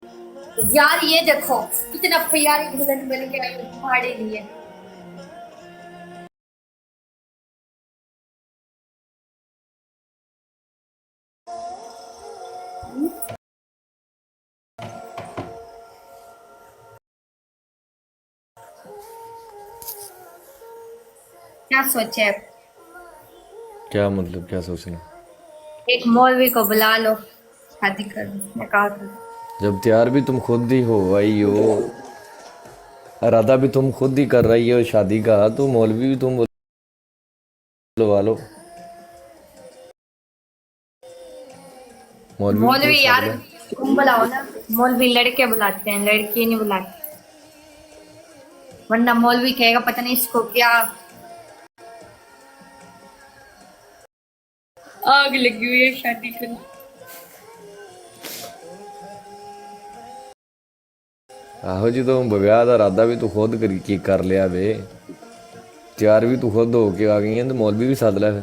यार ये देखो कितना प्यारी दुल्हन बन के आई हूँ तुम्हारे लिए। क्या सोचे अब? क्या मतलब क्या सोचना? एक मौलवी को बुला लो, शादी कर लो, निकाह कर लो। जब तैयार भी तुम खुद ही हो भाई हो, इरादा भी तुम खुद ही कर रही हो शादी का, तो मौलवी भी तुम बुलवा लो। मौलवी भी तो मौलवी साथ यार में। तुम बुलाओ ना। मौलवी लड़के बुलाते हैं, लड़की नहीं बुलाते। वरना मौलवी कहेगा पता नहीं इसको क्या आग लगी हुई है शादी करने। आहो जी, तो विआह का इरादा भी तू खुद कर लिया वे। तैयार भी तू खुद हो के आ गई है, तो मौलवी भी साथ लै फिर।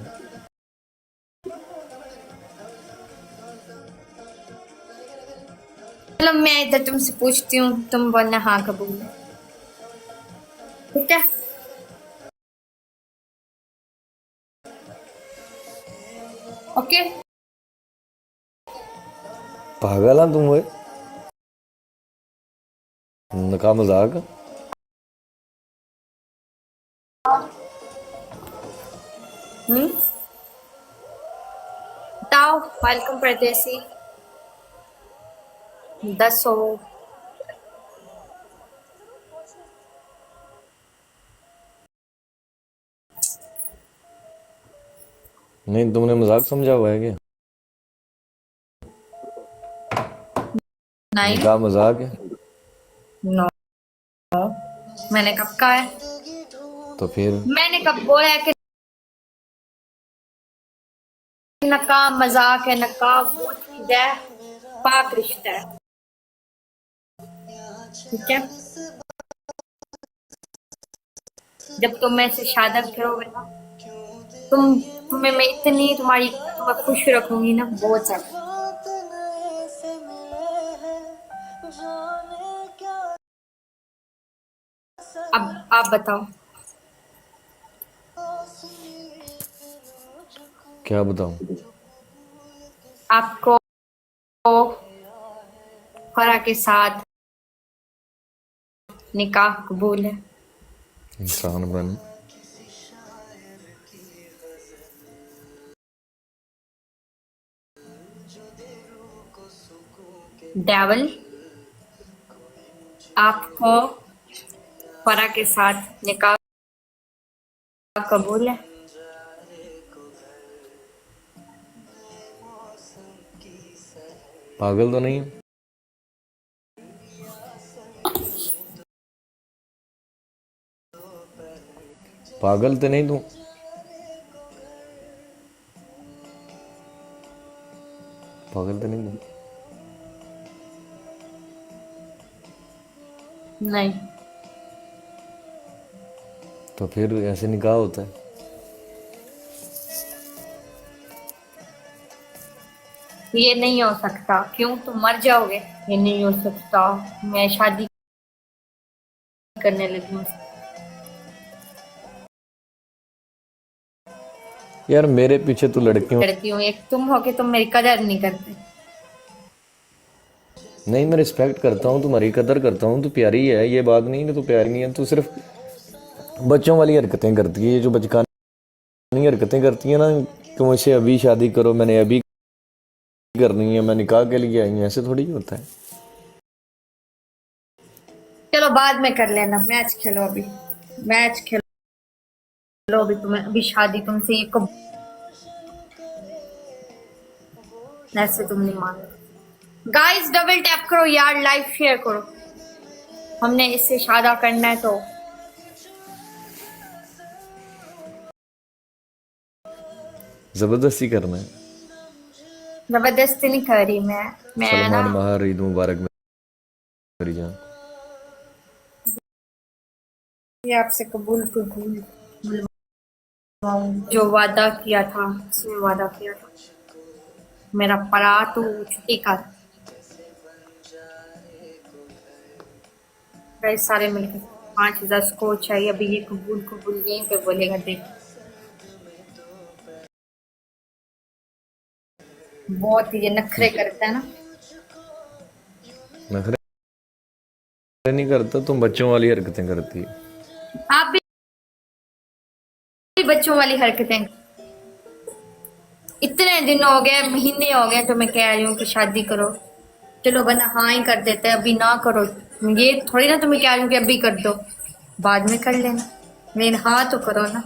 चलो मैं इधर तुमसे पूछती हूँ, तुम बोलना हाँ कबूल है, ठीक है? ओके। पागल हाँ तुम, नका मजाक। हम्म, बताओ। वेलकम परदेसी। दसो। नहीं, तुमने मजाक समझा हुआ है क्या? नहीं। निकाह मजाक है? नो, मैंने कब कहा है? तो फिर मैंने कब बोला है कि नकाब मजाक है? नकाब वो चीज है, पाक रिश्ता है, ठीक है? जब तुम मैं से शादी करोगे ना, तुम्हें मैं इतनी तुम्हें खुश रखूंगी ना, बहुत ज्यादा। अब आप बताओ। क्या बताऊं? आपको फरा के साथ निकाह कबूल है? इंसान बन। डेवल, आपको फरा के साथ निकाह कबूल है? पागल तो नहीं? पागल तो नहीं तू? पागल तो नहीं तू? नहीं। तो फिर ऐसे निकाह होता है? ये नहीं हो सकता। क्यों, तुम मर जाओगे? ये नहीं हो सकता, मैं शादी करने लगी हूँ। यार मेरे पीछे तू लड़की हो। करती हूँ, एक तुम हो के तुम मेरी कदर नहीं करते। नहीं, मैं रिस्पेक्ट करता हूँ, तुम्हारी कदर करता हूँ, तू प्यारी है, ये बात नहीं कि तू प्यारी नहीं है। तू सिर्फ बच्चों वाली हरकतें करती है, ये जो बचकानी हरकतें करती है ना, कि मुझसे अभी शादी करो, मैंने अभी करनी है, मैं निकाह के लिए आई हूँ, ऐसे थोड़ी होता है। चलो बाद में कर लेना, मैच खेलो अभी। मैच खेलो अभी, तुम्हें अभी शादी तुमसे ये कब, ऐसे तुम नहीं मान रहे। गाइस डबल टैप करो यार, लाइव शेयर करो। हमने इससे शादा करना है तो जबरदस्ती करना है। जबरदस्ती नहीं कर रही मैं ना। सलमान महार, ईद मुबारक मेरी जान। ये आपसे कबूल कबूल जो वादा किया था, उसमें वादा किया था। मेरा परा तो छुट्टी कर। गाइस सारे मिलकर 5,000 स्कोर चाहिए। अभी ये कबूल कबूल यहीं पे बोलेगा, देख बहुत ही ये नखरे करता है ना। नखरे नहीं करता, तुम बच्चों वाली हरकतें करती है। आप भी बच्चों वाली हरकतें, इतने दिन हो गए, महीने हो गए तो मैं कह रही हूँ कि शादी करो, चलो बना हाँ ही कर देते हैं, अभी ना करो। ये थोड़ी ना तुम्हें कह रही हूँ कि अभी कर दो, बाद में कर लेना, लेकिन हाँ तो करो ना।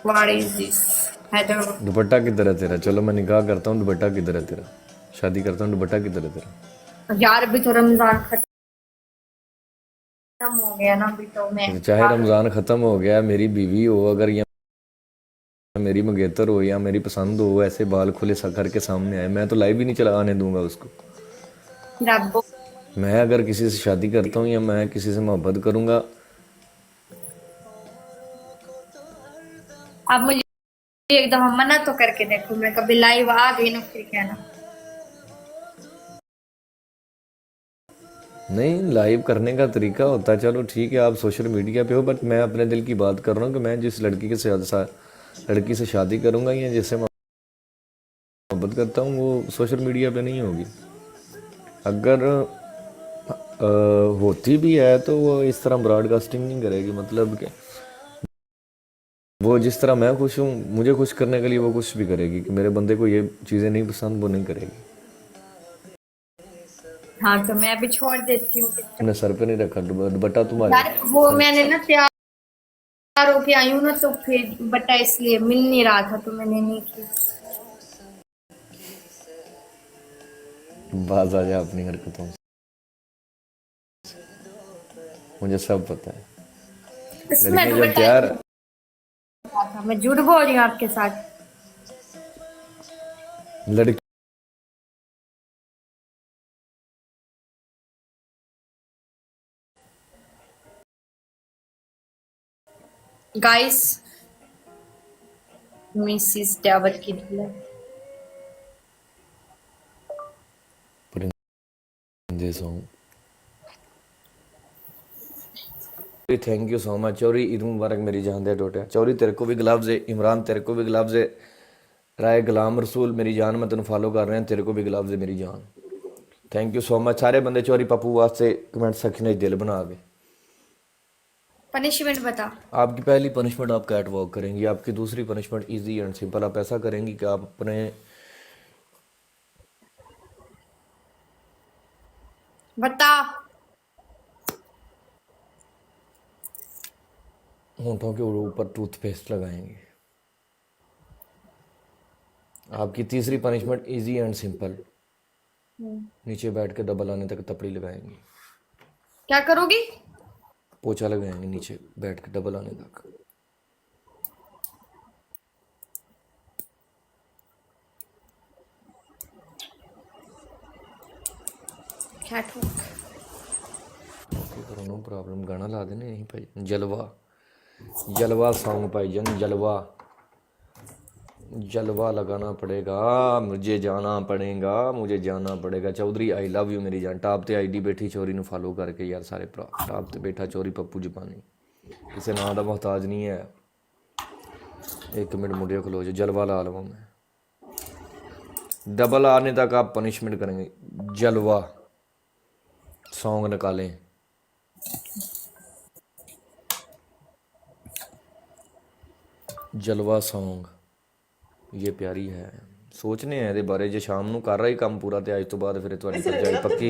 What is this Haider? Dupatta किधर है तेरा? चलो मैं निकाह करता हूँ, दुपट्टा किधर है तेरा? शादी करता हूँ, दुपट्टा किधर है तेरा? यार अभी तो रमजान खत्म हो गया ना, अभी तो मैं चाहे रमजान खत्म हो गया, मेरी बीवी हो अगर, या मेरी मंगेतर हो, या मेरी पसंद हो, ऐसे बाल खुले सकर के सामने आए, मैं तो लाइव ही नहीं चला आने दूंगा उसको। रब्बो, मैं अगर किसी से शादी करता हूँ या मैं किसी से मोहब्बत करूंगा, आप मुझे एकदम मना तो करके देखो, मैं कभी लाइव आ गई ना फिर कहना। नहीं, लाइव करने का तरीका होता है, चलो ठीक है आप सोशल मीडिया पे हो, बट मैं अपने दिल की बात कर रहा हूँ कि मैं जिस लड़की से शादी करूंगा या जिससे मोहब्बत करता हूँ वो सोशल मीडिया पे नहीं होगी। अगर होती भी है तो वो इस तरह ब्रॉडकास्टिंग नहीं करेगी, मतलब कि वो जिस तरह मैं खुश हूँ, मुझे खुश करने के लिए वो कुछ भी करेगी, कि मेरे बंदे को ये चीज़ें नहीं पसंद, वो नहीं करेगी। हाँ तो मैं अभी छोड़ देती हूँ। मैंने सर पे नहीं रखा दुपट्टा तुम्हारे। यार वो मैंने ना तैयार होके आई हूँ ना, तो फिर बटा इसलिए मिल नहीं रहा था तो मैंने नहीं की। बाज आ जा अपनी हरकतों से, मुझे सब पता है। इसमें लड़कियां जब दुपट्टा तैयार, था, मैं झूठ बोल रही हूँ आपके साथ। लड़की गाइस मिसिस डावर की दुल्हन, परिंदे सो। थैंक यू सो मच चौरी, ईद मुबारक मेरी जान दे टोटिया। चौरी तेरे को भी ग्लव्स है, इमरान तेरे को भी ग्लव्स है, राय गुलाम रसूल मेरी जान, मैं तेन फॉलो कर रहा हूँ, तेरे को भी ग्लव्स है मेरी जान। थैंक यू सो मच सारे बंदे चौरी पप्पू वास्ते कमेंट सेक्शन में दिल बना के। पनिशमेंट बता। आपकी पहली पनिशमेंट आप कैट वॉक करेंगी, आपकी दूसरी पनिशमेंट इजी एंड सिंपल, आप ऐसा करेंगी कि आप अपने बता। होंठों के ऊपर टूथपेस्ट लगाएंगे। आपकी तीसरी पनिशमेंट इजी एंड सिंपल, नीचे बैठ के डबल आने तक तपड़ी लगाएंगी। क्या करोगी? पोछा लगाएंगे नीचे बैठ के डबल आने तक। ओके करो, नो प्रॉब्लम। गाना ला देने यहीं भाई, जलवा जलवा सॉन्ग भाईजान, जलवा जलवा लगाना पड़ेगा, मुझे जाना पड़ेगा, मुझे जाना पड़ेगा। चौधरी आई लव यू मेरी जान। टाप ते आईडी बैठी चोरी ਨੂੰ फॉलो करके यार सारे भरा। टाप ते बैठा चोरी पप्पू जपानी, किसी ना का मोहताज नहीं है। एक मिनट मुंडिया खलो जो, जलवा ला लवा मैं। डबल आने तक आप पनिशमेंट करेंगे। जलवा सॉन्ग निकालें। जलवा सॉन्ग ये प्यारी है, सोचने हैं ਇਹਦੇ ਬਾਰੇ। ਜੇ ਸ਼ਾਮ ਨੂੰ ਕਰ ਰਹੀ ਕੰਮ ਪੂਰਾ ਤੇ ਅੱਜ ਤੋਂ ਬਾਅਦ ਫਿਰ ਤੁਹਾਡੀ ਭਰਜਾਈ ਪੱਕੀ